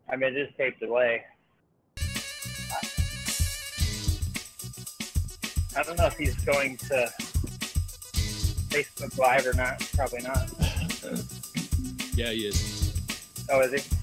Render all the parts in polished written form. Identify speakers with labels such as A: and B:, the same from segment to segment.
A: I mean, it is taped away. I don't know if he's going to Facebook Live or not. Probably not.
B: Yeah, he is.
A: Oh, is he?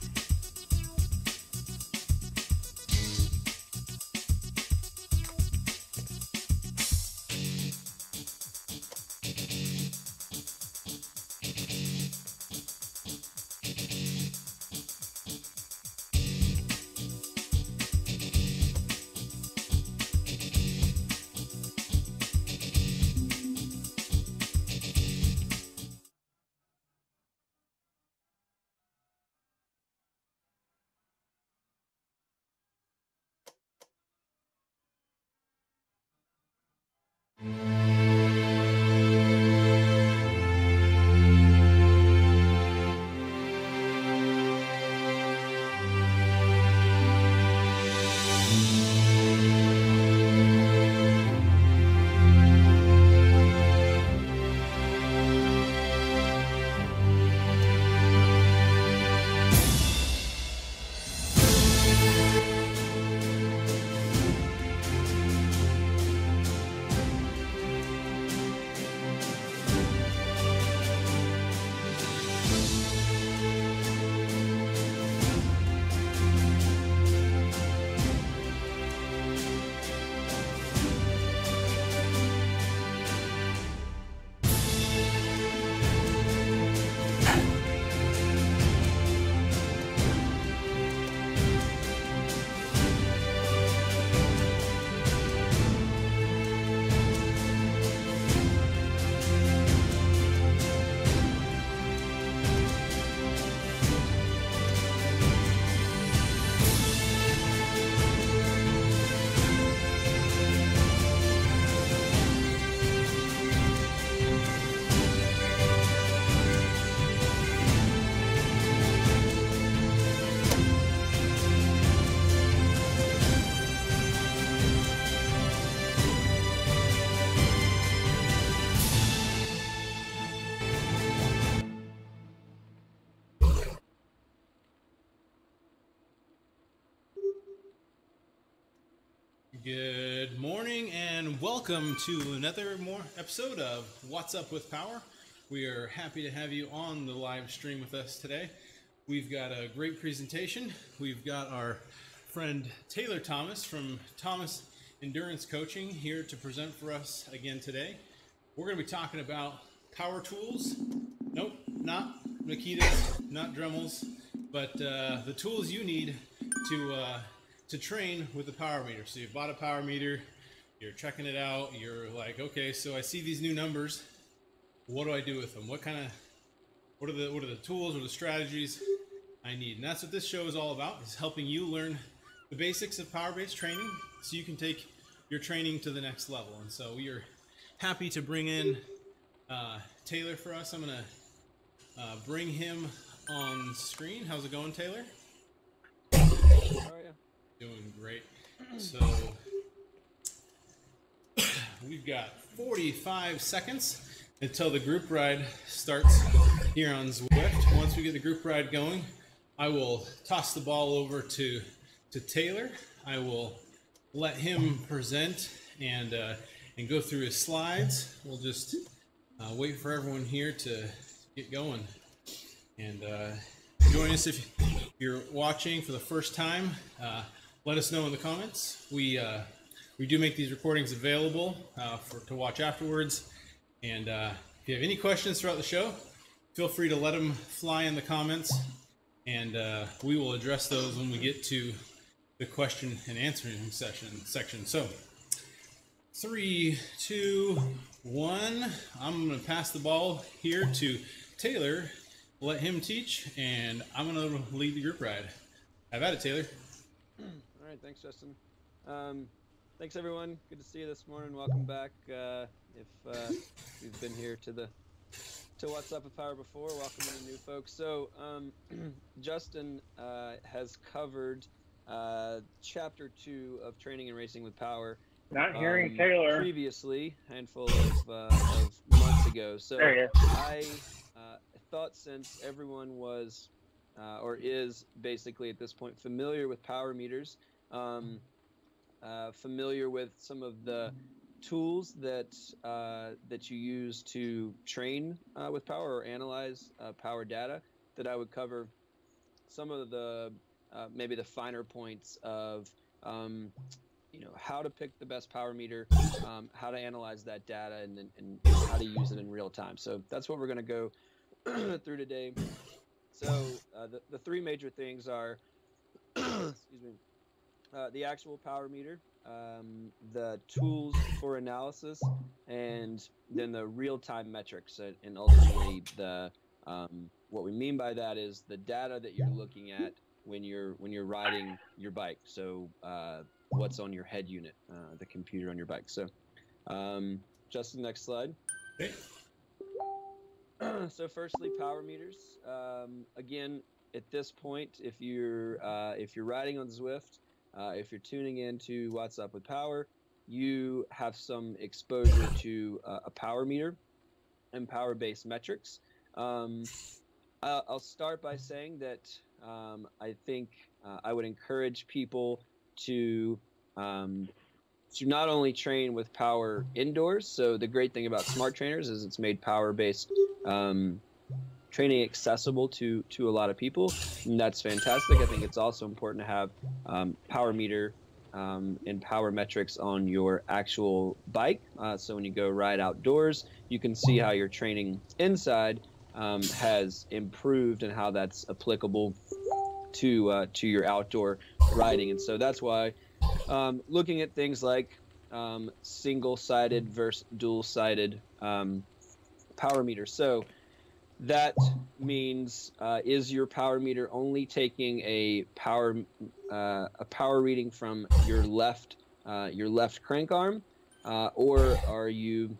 B: Good morning and welcome to another episode of What's Up with Power. We are happy to have you on the live stream with us today. We've got a great presentation. We've got our friend Taylor Thomas from Thomas Endurance Coaching here to present for us again today. We're going to be talking about power tools. Nope, not Makitas, not Dremels, but the tools you need to train with the power meter. So you bought a power meter, you're checking it out, you're like, okay, so I see these new numbers. What do I do with them? What are the tools or the strategies I need? And that's what this show is all about, is helping you learn the basics of power-based training so you can take your training to the next level. And so we are happy to bring in Taylor for us. I'm gonna bring him on screen. How's it going, Taylor?
C: How are you?
B: Doing great. So we've got 45 seconds until the group ride starts here on Zwift. Once we get the group ride going, I will toss the ball over to Taylor. I will let him present and go through his slides. We'll just wait for everyone here to get going. And join us if you're watching for the first time. Let us know in the comments. We do make these recordings available to watch afterwards. And if you have any questions throughout the show, feel free to let them fly in the comments, and we will address those when we get to the question and answering section. So 3, 2, 1. I'm going to pass the ball here to Taylor, let him teach, and I'm going to lead the group ride. Have at it, Taylor.
C: All right, thanks, Justin. Thanks, everyone. Good to see you this morning. Welcome back. If you've been here to What's Up with Power before, welcome to new folks. So Justin has covered Chapter 2 of Training and Racing with Power.
A: Not hearing Taylor.
C: Previously, a handful of months ago. So I thought since everyone was or is basically at this point familiar with power meters, familiar with some of the tools that you use to train with power or analyze power data, that I would cover some of the maybe the finer points of how to pick the best power meter, how to analyze that data, and how to use it in real time. So that's what we're going to go through today. So the three major things are, excuse me, the actual power meter, the tools for analysis, and then the real-time metrics. And ultimately, what we mean by that is the data that you're looking at when you're riding your bike. So what's on your head unit, the computer on your bike. So Justin, next slide.
B: Okay.
C: So firstly, power meters. Again, at this point, if you're riding on Zwift, if you're tuning into What's Up with Power, you have some exposure to a power meter and power-based metrics. I'll start by saying that I think I would encourage people to not only train with power indoors. So the great thing about smart trainers is it's made power-based training accessible to a lot of people, and that's fantastic. I think it's also important to have power meter and power metrics on your actual bike. So when you go ride outdoors, you can see how your training inside has improved and how that's applicable to your outdoor riding. And so that's why looking at things like single-sided versus dual-sided power meters. So that means is your power meter only taking a power reading from your left crank arm, or are you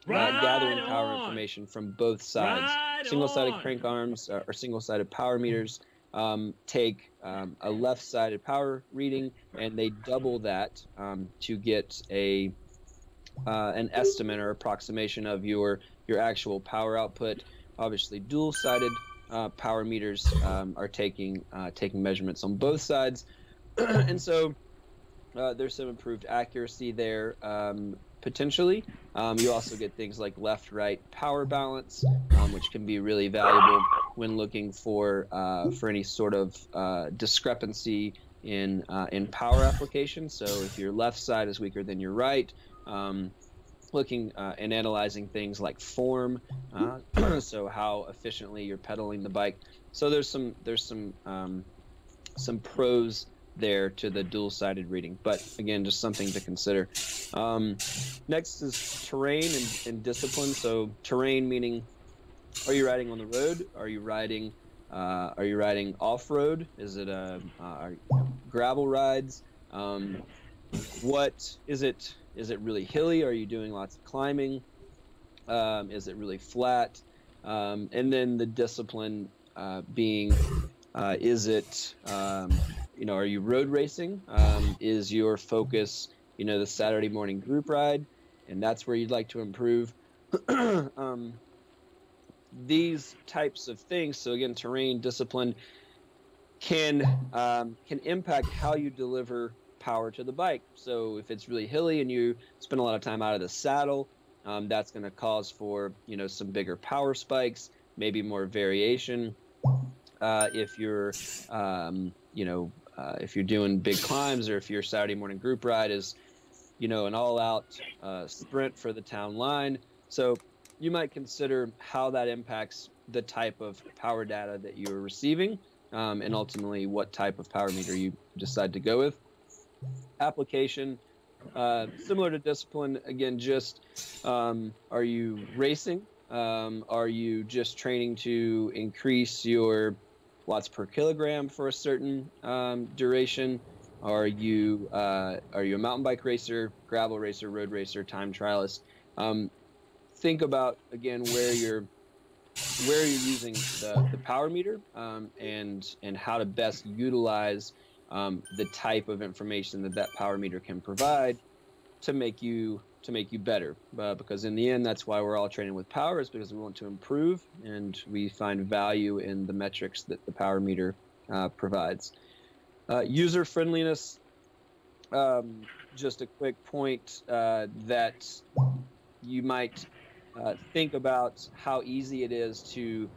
C: gathering power information from both sides? Single-sided crank arms or single-sided power meters take a left-sided power reading, and they double that to get an estimate or approximation of your actual power output. Obviously, dual-sided power meters are taking measurements on both sides, and so there's some improved accuracy there potentially. You also get things like left-right power balance, which can be really valuable when looking for any sort of discrepancy in power application. So if your left side is weaker than your right, looking and analyzing things like form, so how efficiently you're pedaling the bike. So there's some pros there to the dual-sided reading, but again, just something to consider. Next is terrain and discipline. So terrain meaning, are you riding on the road? Are you riding off-road? Is it gravel rides? What is it? Is it really hilly? Are you doing lots of climbing? Is it really flat? And then the discipline being, is it, are you road racing? Is your focus, the Saturday morning group ride? And that's where you'd like to improve. These types of things, so again, terrain, discipline, can impact how you deliver power to the bike. So if it's really hilly and you spend a lot of time out of the saddle, that's going to cause for some bigger power spikes, maybe more variation. If you're if you're doing big climbs, or if your Saturday morning group ride is an all-out sprint for the town line, so you might consider how that impacts the type of power data that you're receiving, and ultimately what type of power meter you decide to go with. Application, similar to discipline, again, just are you racing? Are you just training to increase your watts per kilogram for a certain duration? Are you a mountain bike racer, gravel racer, road racer, time trialist? Think about, again, where you're using the power meter, and how to best utilize the type of information that power meter can provide to make you make you better, because in the end, that's why we're all training with power, is because we want to improve, and we find value in the metrics that the power meter provides. User friendliness. Just a quick point that you might think about how easy it is to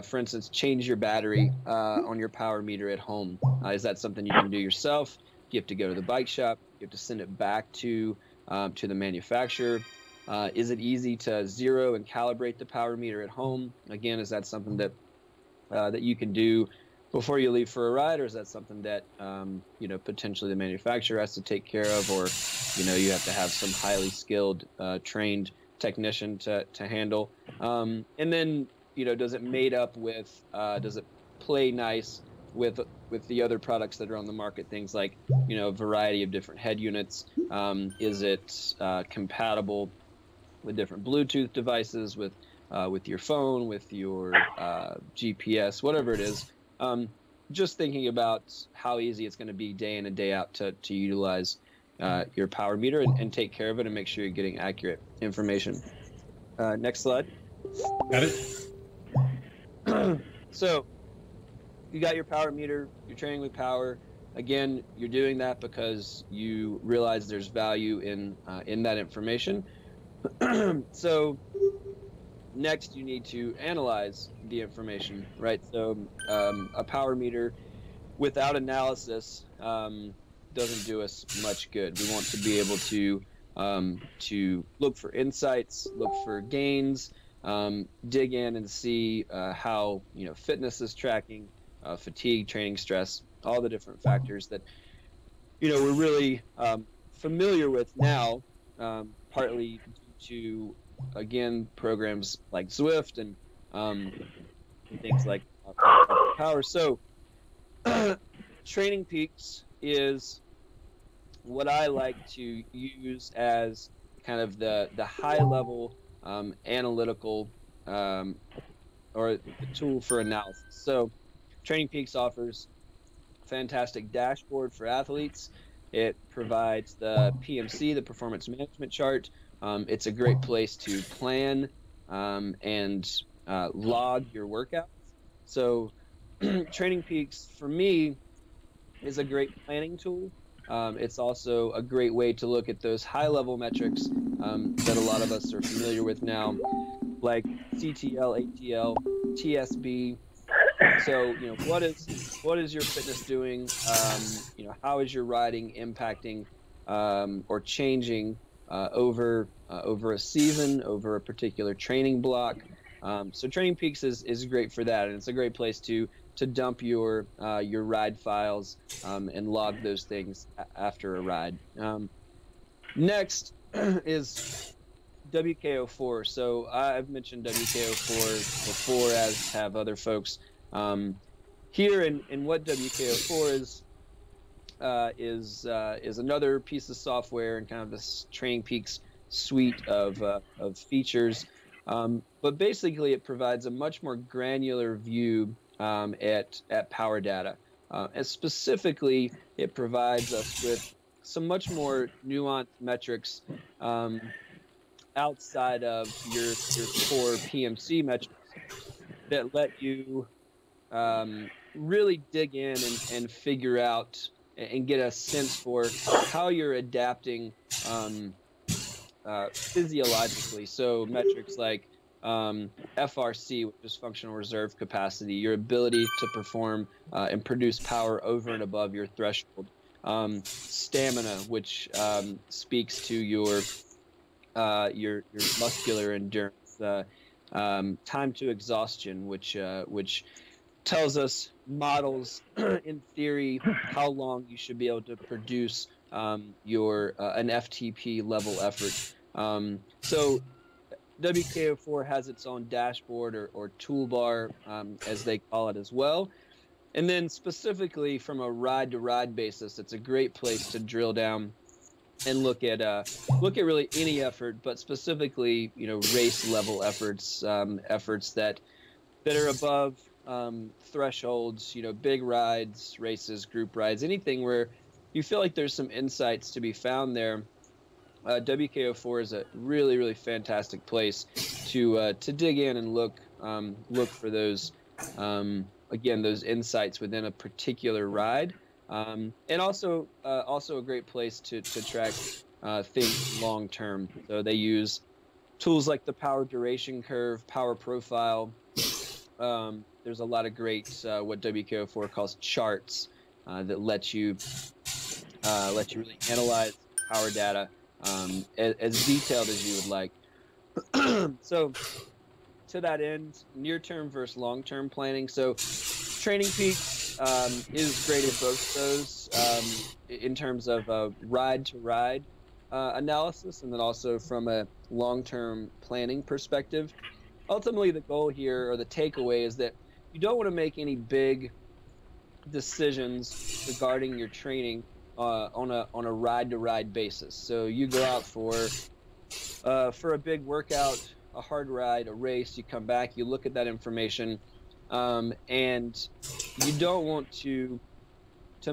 C: for instance, change your battery on your power meter at home. Is that something you can do yourself? You have to go to the bike shop. You have to send it back to the manufacturer. Is it easy to zero and calibrate the power meter at home? Again, is that something that that you can do before you leave for a ride, or is that something that potentially the manufacturer has to take care of, or you have to have some highly skilled, trained technician to handle? And then does it mate up with? Does it play nice with the other products that are on the market? Things like a variety of different head units. Is it compatible with different Bluetooth devices, with your phone, with your GPS, whatever it is? Just thinking about how easy it's going to be day in and day out to utilize your power meter and take care of it and make sure you're getting accurate information. Next slide.
B: Got it.
C: So you got your power meter, you're training with power. Again, you're doing that because you realize there's value in that information. So next, you need to analyze the information, right? So a power meter without analysis doesn't do us much good. We want to be able to look for insights, look for gains, dig in and see how fitness is tracking, fatigue, training stress, all the different factors that we're really familiar with now, partly due to, again, programs like Zwift and things like power. So Training Peaks is what I like to use as kind of the high level analytical or the tool for analysis. So Training Peaks offers a fantastic dashboard for athletes. It provides the PMC, the performance management chart. It's a great place to plan and log your workouts. So Training Peaks, for me, is a great planning tool. It's also a great way to look at those high-level metrics that a lot of us are familiar with now, like CTL, ATL, TSB. So, what is your fitness doing? How is your riding impacting or changing over a season, over a particular training block? So Training Peaks is great for that, and it's a great place to dump your ride files and log those things after a ride. Next is WKO4. So I've mentioned WKO4 before, as have other folks. Here in what WKO4 is another piece of software and kind of this Training Peaks suite of features. But basically, it provides a much more granular view at power data. And specifically, it provides us with some much more nuanced metrics outside of your core PMC metrics that let you really dig in and figure out and get a sense for how you're adapting physiologically. So metrics like FRC, which is functional reserve capacity, your ability to perform and produce power over and above your threshold. Stamina, which speaks to your muscular endurance. Time to exhaustion, which tells us, models in theory how long you should be able to produce an FTP level effort. So WKO4 has its own dashboard or toolbar, as they call it as well. And then specifically from a ride-to-ride basis, it's a great place to drill down and look at really any effort, but specifically race level efforts, efforts that are above thresholds, big rides, races, group rides, anything where you feel like there's some insights to be found there WKO4 is a really, really fantastic place to dig in and look for those again, those insights within a particular ride, and also a great place to track things long term. So they use tools like the power duration curve, power profile. There's a lot of great what WKO4 calls charts that let you really analyze power data as detailed as you would like. So to that end, near-term versus long-term planning. So Training Peaks is great at both those in terms of ride-to-ride analysis, and then also from a long-term planning perspective. Ultimately, the goal here, or the takeaway, is that you don't want to make any big decisions regarding your training on a ride-to-ride basis. So you go out for a big workout, a hard ride, a race, you come back, you look at that information, and you don't want to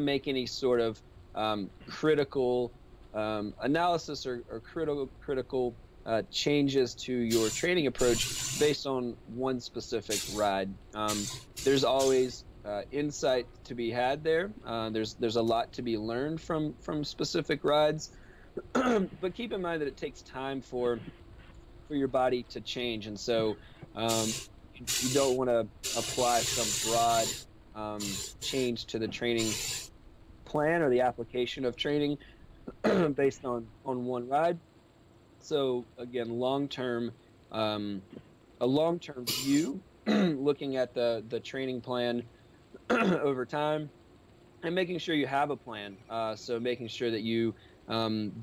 C: make any sort of critical analysis or critical changes to your training approach based on one specific ride. There's always insight to be had there. There's a lot to be learned from specific rides, but keep in mind that it takes time for your body to change, and so you don't want to apply some broad change to the training plan or the application of training based on one ride. So again, a long-term view, looking at the training plan over time, and making sure you have a plan. So making sure that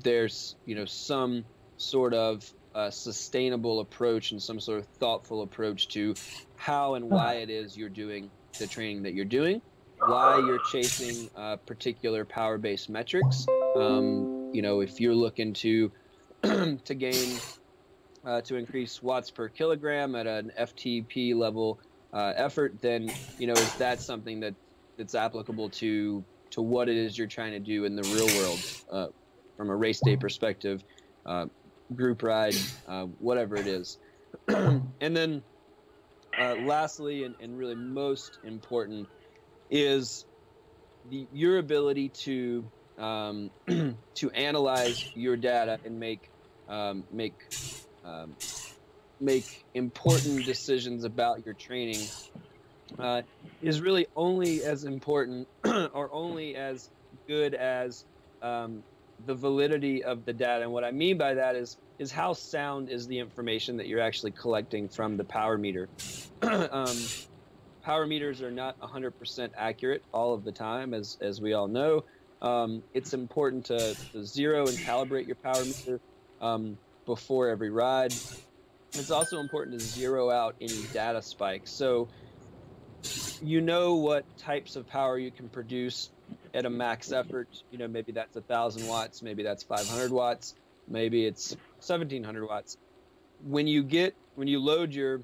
C: there's some sort of sustainable approach and some sort of thoughtful approach to how and why it is you're doing the training that you're doing, why you're chasing particular power-based metrics. If you're looking to gain to increase watts per kilogram at an FTP level effort, then is that something that's applicable to what it is you're trying to do in the real world from a race day perspective, group ride, whatever it is. And then lastly, and really most important, is your ability to analyze your data and make important decisions about your training is really only as important or only as good as the validity of the data. And what I mean by that is how sound is the information that you're actually collecting from the power meter. Power meters are not 100% accurate all of the time, as we all know. It's important to zero and calibrate your power meter before every ride. It's also important to zero out any data spikes. So what types of power you can produce at a max effort. Maybe that's 1,000 watts, maybe that's 500 watts, maybe it's 1,700 watts. When you load your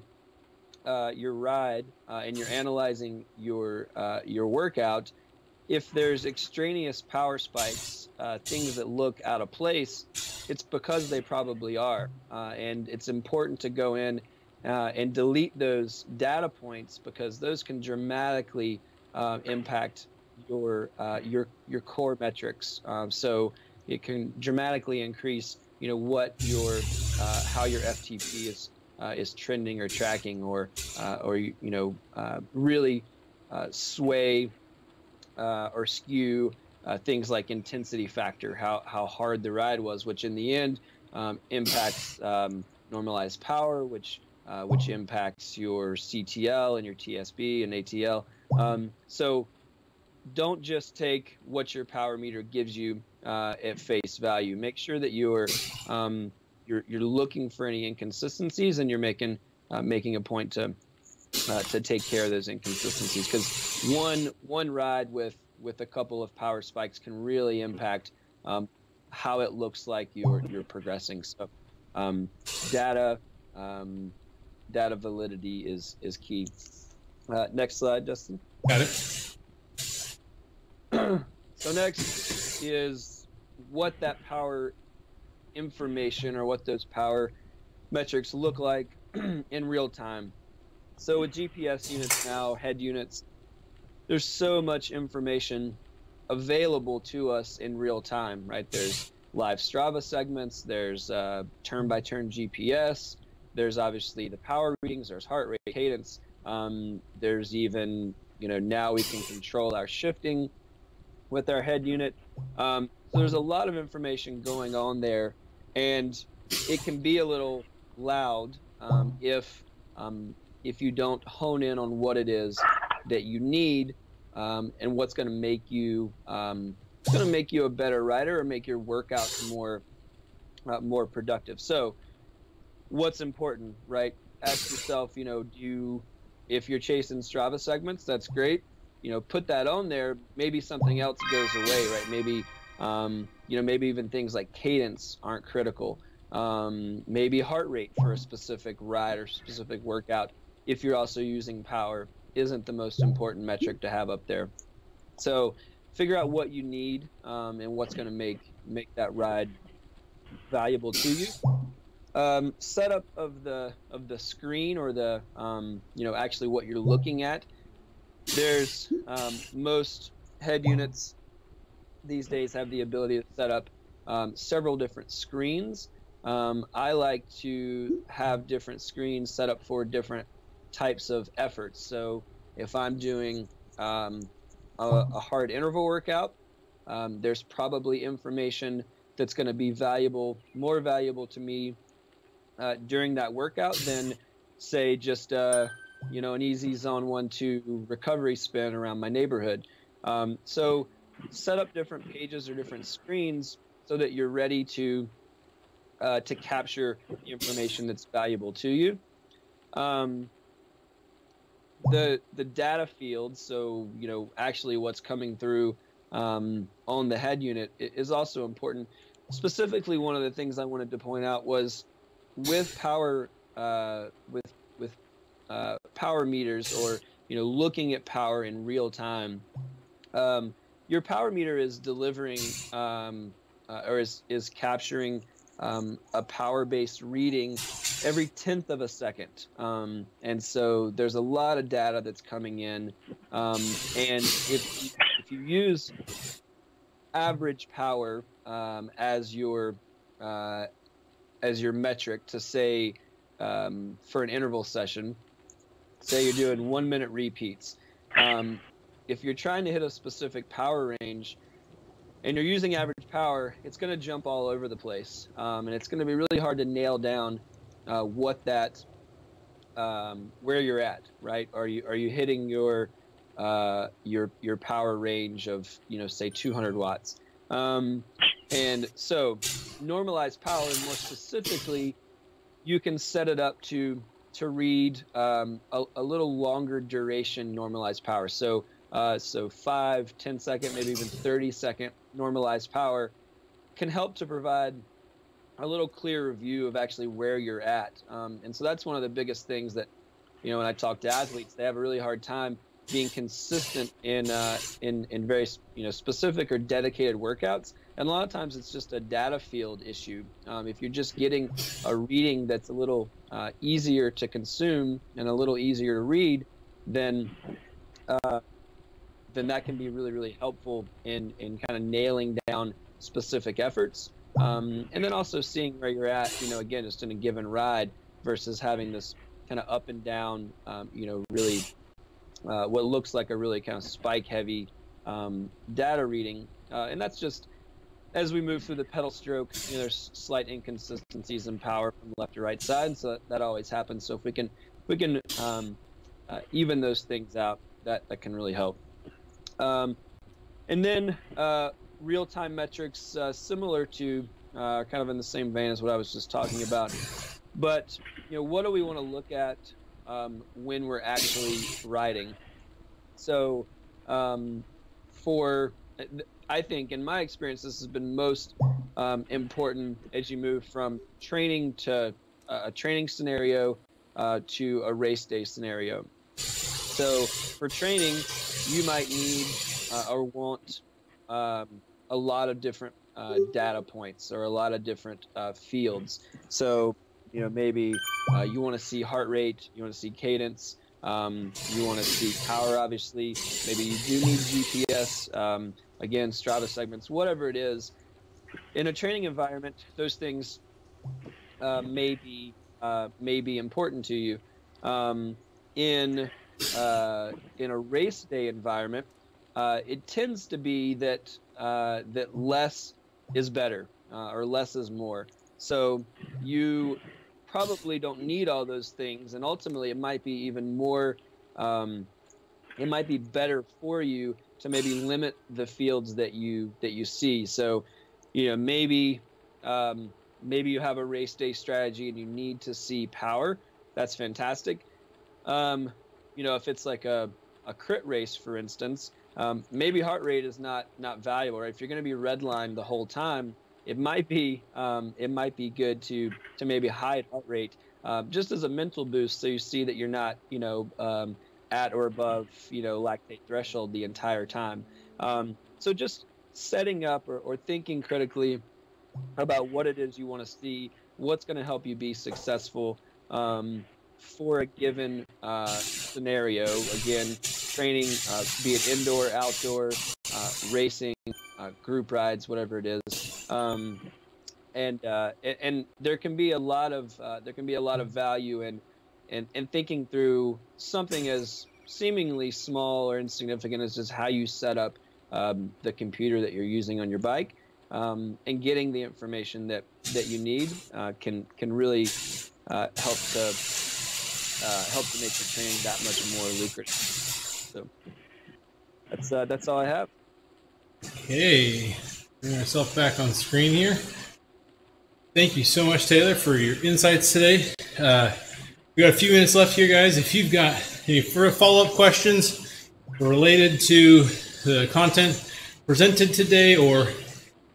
C: ride and you're analyzing your workout, if there's extraneous power spikes, things that look out of place, it's because they probably are. And it's important to go in and delete those data points, because those can dramatically impact your core metrics. So it can dramatically increase, what how your FTP is trending or tracking, or really sway or skew things like intensity factor, how hard the ride was, which in the end impacts normalized power, which impacts your CTL and your TSB and ATL. So don't just take what your power meter gives you at face value. Make sure that you're looking for any inconsistencies, and you're making a point to take care of those inconsistencies, because one ride with a couple of power spikes can really impact how it looks like you're progressing. So data validity is key. Next slide, Justin.
B: Got it.
C: So next is what that power information or what those power metrics look like in real time. So with GPS units now, head units, there's so much information available to us in real time, right? There's live Strava segments, there's turn-by-turn GPS, there's obviously the power readings, there's heart rate, cadence, there's even, now we can control our shifting with our head unit. So there's a lot of information going on there, and it can be a little loud if you don't hone in on what it is that you need and what's going to make you a better rider or make your workouts more productive. So what's important, right? Ask yourself, if you're chasing Strava segments, that's great. Put that on there. Maybe something else goes away, right? Maybe, maybe even things like cadence aren't critical. Maybe heart rate for a specific ride or specific workout, if you're also using power, isn't the most important metric to have up there. So figure out what you need and what's going to make that ride valuable to you. Setup of the screen or the actually what you're looking at. There's most head units these days have the ability to set up several different screens. I like to have different screens set up for different types of efforts. So if I'm doing a hard interval workout, there's probably information that's going to be more valuable to me during that workout than, say, just an easy zone 1-2 recovery spin around my neighborhood. So set up different pages or different screens so that you're ready to capture the information that's valuable to you. The data field, so actually what's coming through on the head unit is also important. Specifically, one of the things I wanted to point out was with power power meters, or looking at power in real time. Your power meter is delivering or is capturing a power-based reading every 1/10 of a second. And so there's a lot of data that's coming in. And if you use average power as your metric to say for an interval session, say you're doing 1-minute repeats. If you're trying to hit a specific power range and you're using average power, it's going to jump all over the place. And it's going to be really hard to nail down what that, where you're at, right? Are you hitting your power range of, say 200 watts? And so normalized power, and more specifically, you can set it up to read a little longer duration normalized power. So 5, 10 second, maybe even 30 second normalized power can help to provide a little clearer view of actually where you're at. And so that's one of the biggest things that, when I talk to athletes, they have a really hard time being consistent in very specific or dedicated workouts. And a lot of times it's just a data field issue. If you're just getting a reading that's a little easier to consume and a little easier to read, then that can be really, really helpful in kind of nailing down specific efforts. And then also seeing where you're at, again, just in a given ride versus having this kind of up and down, really what looks like a really kind of spike heavy data reading. And that's just as we move through the pedal stroke, there's slight inconsistencies in power from left to right side. So that always happens. So if we can even those things out, that can really help. And then real-time metrics, similar to kind of in the same vein as what I was just talking about. But what do we want to look at when we're actually riding? So I think in my experience, this has been most important as you move from training to a training scenario to a race day scenario. So for training, you might need or want a lot of different data points or a lot of different fields. So, maybe you want to see heart rate, you want to see cadence, you want to see power, obviously. Maybe you do need GPS, again, Strava segments, whatever it is. In a training environment, those things may be important to you. In a race day environment, it tends to be that less is better, or less is more. So you probably don't need all those things, and ultimately it might be even more. It might be better for you to maybe limit the fields that you see. So, maybe you have a race day strategy and you need to see power. That's fantastic. If it's like a crit race, for instance, maybe heart rate is not valuable, right? If you're going to be redlined the whole time, it might be good to maybe hide heart rate, just as a mental boost, so you see that you're not at or above lactate threshold the entire time. So just setting up or thinking critically about what it is you want to see, what's going to help you be successful for a given scenario. Again, training, be it indoor, outdoor, racing, group rides, whatever it is, and there can be a lot of value in thinking through something as seemingly small or insignificant as just how you set up the computer that you're using on your bike, and getting the information that you need can really help to make the training that much more lucrative. So that's all I have.
B: Okay, bring myself back on screen here. Thank you so much, Taylor, for your insights today. We got a few minutes left here, guys. If you've got any follow-up questions related to the content presented today or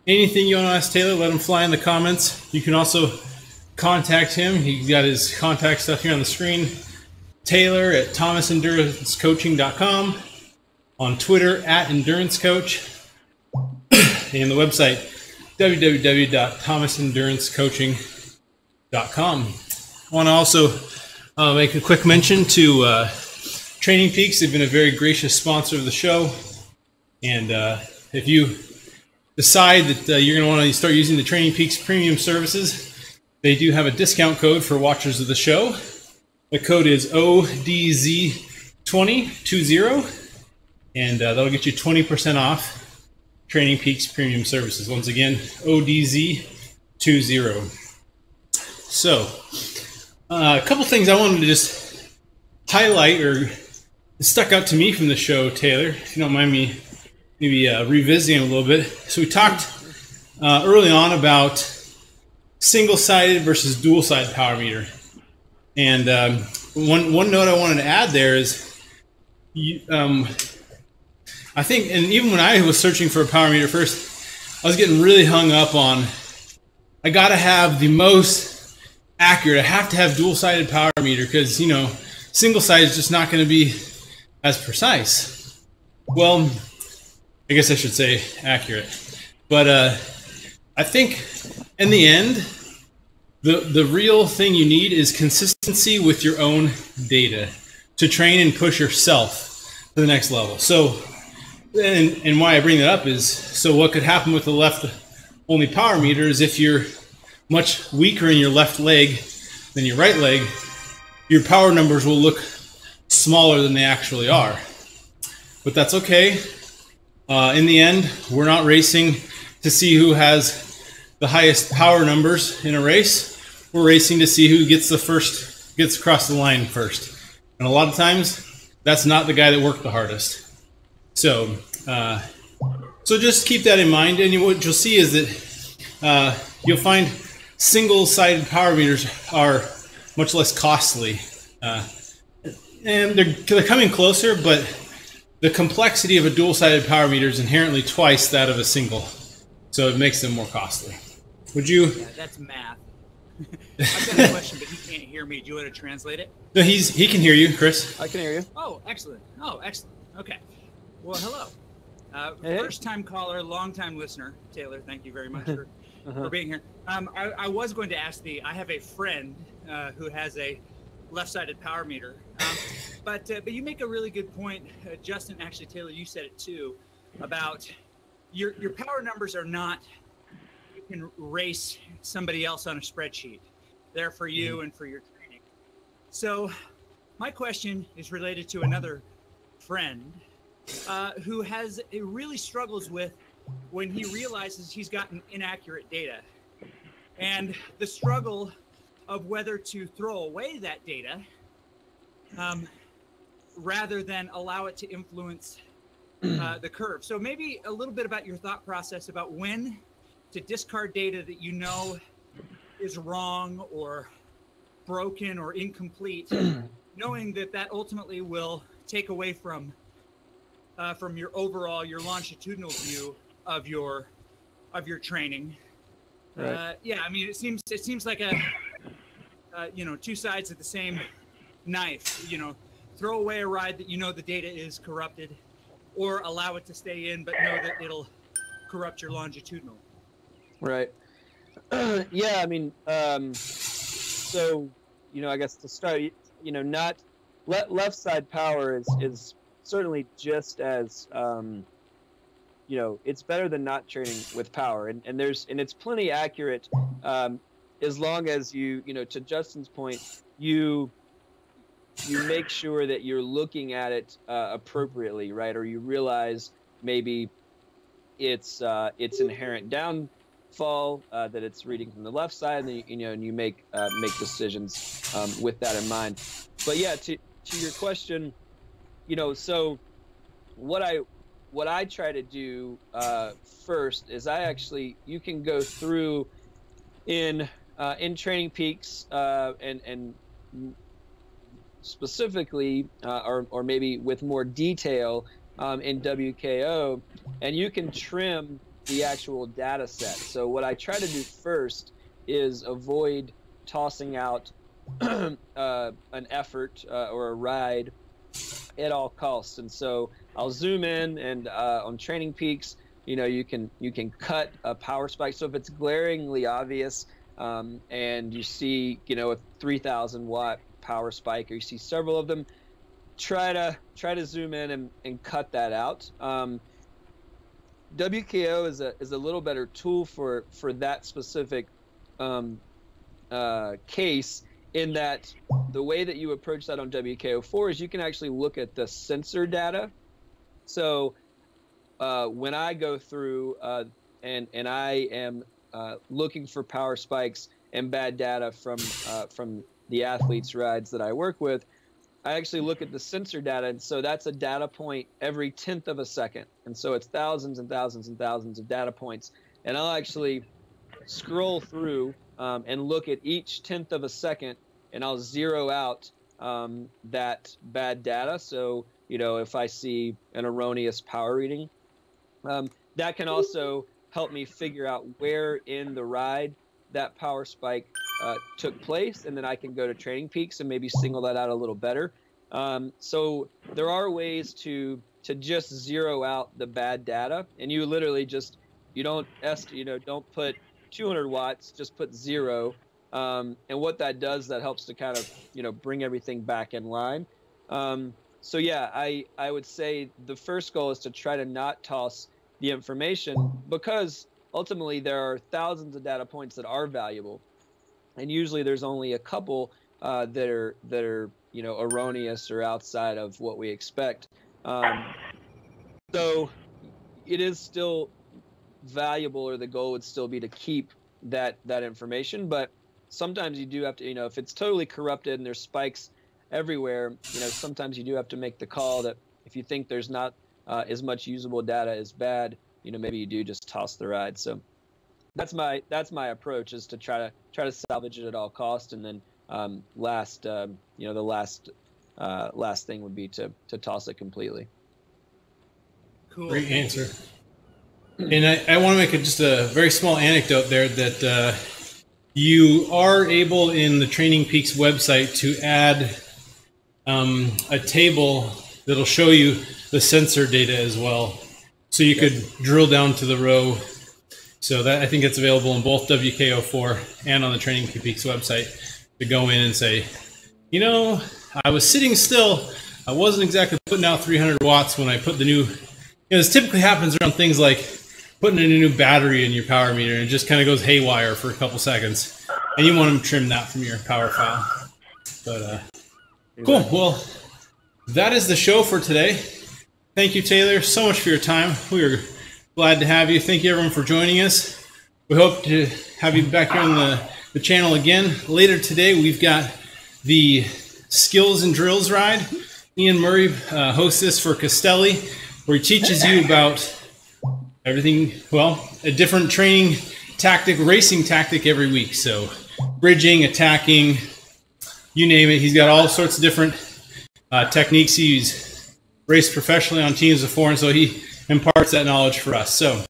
B: anything you want to ask Taylor, let him fly in the comments. You can also contact him. He's got his contact stuff here on the screen. Taylor at thomasendurancecoaching.com, on Twitter at endurancecoach, and the website www.thomasendurancecoaching.com. I want to also make a quick mention to Training Peaks. They've been a very gracious sponsor of the show, and if you decide that you're going to want to start using the Training Peaks premium services, they do have a discount code for watchers of the show. The code is ODZ2020, and that'll get you 20% off Training Peaks premium services. Once again, ODZ20. So, a couple things I wanted to just highlight or stuck out to me from the show, Taylor, if you don't mind me maybe revisiting a little bit. So we talked early on about single-sided versus dual-sided power meter. And one note I wanted to add there is, I think, and even when I was searching for a power meter first, I was getting really hung up on, I got to have the most accurate. I have to have dual-sided power meter because, single-sided is just not going to be as precise. Well, I guess I should say accurate. But I think in the end, the real thing you need is consistency with your own data to train and push yourself to the next level. So, and why I bring that up is, so what could happen with the left-only power meter is if you're much weaker in your left leg than your right leg, your power numbers will look smaller than they actually are. But that's okay. In the end, we're not racing to see who has the highest power numbers in a race. We're racing to see who gets across the line first. And a lot of times, that's not the guy that worked the hardest. So just keep that in mind. And what you'll see is that you'll find single-sided power meters are much less costly. And they're coming closer, but the complexity of a dual-sided power meter is inherently twice that of a single. So it makes them more costly. Would you?
D: Yeah, that's math. I've got a question, but he can't hear me. Do you want to translate it?
B: No, he can hear you, Chris.
C: I can hear you.
D: Oh, excellent. Okay. Well, hello.
C: Hey.
D: First-time caller, long-time listener, Taylor. Thank you very much for being here. I was going to ask I have a friend who has a left-sided power meter, but you make a really good point, Justin. Actually, Taylor, you said it too, about your power numbers are not. You can race somebody else on a spreadsheet. They're for you and for your training. So, my question is related to another friend who really struggles with when he realizes he's gotten inaccurate data, and the struggle of whether to throw away that data rather than allow it to influence the curve. So maybe a little bit about your thought process about when to discard data that you know is wrong or broken or incomplete, knowing that ultimately will take away from your longitudinal view of your training.
C: Right.
D: Yeah, I mean, it seems like a two sides of the same knife. Throw away a ride that you know the data is corrupted, or allow it to stay in but know that it'll corrupt your longitudinal.
C: Right. Yeah, I mean, so I guess to start, not left side power is certainly just as it's better than not training with power, and it's plenty accurate, as long as to Justin's point, you make sure that you're looking at it appropriately, right? Or you realize maybe it's inherent downfall, that it's reading from the left side, and and you make decisions with that in mind. But yeah, to your question, so what I try to do first is you can go through in Training Peaks and specifically or maybe with more detail in WKO, and you can trim the actual data set. So what I try to do first is avoid tossing out an effort or a ride at all costs. And so I'll zoom in, and on Training Peaks, you can cut a power spike. So if it's glaringly obvious, and you see a 3,000 watt power spike, or you see several of them, try to zoom in and cut that out. WKO is a little better tool for that specific case, in that the way that you approach that on WKO4 is you can actually look at the sensor data. So when I go through and I am looking for power spikes and bad data from the athletes' rides that I work with, I actually look at the sensor data, and so that's a data point every 10th of a second, and so it's thousands and thousands and thousands of data points, and I'll actually scroll through and look at each 10th of a second, and I'll zero out that bad data. So if I see an erroneous power reading, that can also help me figure out where in the ride that power spike took place, and then I can go to Training Peaks and maybe single that out a little better. So there are ways to just zero out the bad data, and you literally just don't put 200 watts, just put 0. And what that does, that helps to kind of bring everything back in line. So yeah, I would say the first goal is to try to not toss the information, because ultimately there are thousands of data points that are valuable, and usually there's only a couple that are erroneous or outside of what we expect. So it is still valuable, or the goal would still be to keep that information, but sometimes you do have to, if it's totally corrupted and there's spikes everywhere, sometimes you do have to make the call that if you think there's not as much usable data as bad, maybe you do just toss the ride. So that's my approach, is to try to salvage it at all cost, and then the last thing would be to toss it completely.
D: Cool.
B: Great answer. And I want to make just a very small anecdote there, that you are able in the Training Peaks website to add a table that'll show you the sensor data as well. So you could drill down to the row. So that, I think it's available in both WKO4 and on the Training Peaks website, to go in and say, you know, I was sitting still. I wasn't exactly putting out 300 watts when I put the new, you know, this typically happens around things like putting in a new battery in your power meter, and it just kind of goes haywire for a couple seconds. And you want to trim that from your power file. But cool. Well, that is the show for today. Thank you, Taylor, so much for your time. We are glad to have you. Thank you, everyone, for joining us. We hope to have you back here on the channel again. Later today, we've got the Skills and Drills ride. Ian Murray hosts this for Castelli, where he teaches you about everything, well, a different training tactic, racing tactic every week. So bridging, attacking, you name it. He's got all sorts of different techniques. He's raced professionally on teams before, and so he imparts that knowledge for us. So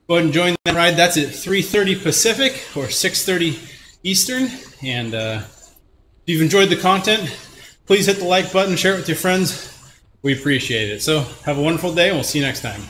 B: go ahead and join that ride. That's at 3:30 Pacific or 6:30 Eastern. And if you've enjoyed the content, please hit the like button, share it with your friends. We appreciate it. So have a wonderful day, and we'll see you next time.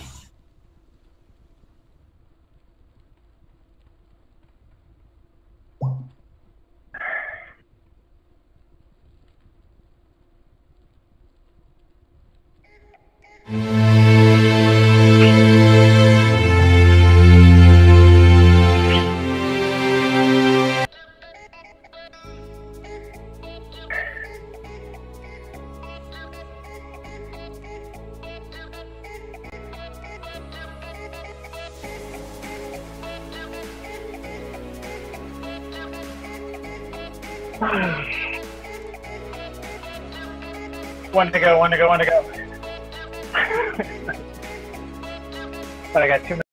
A: One to go. But I got 2 minutes.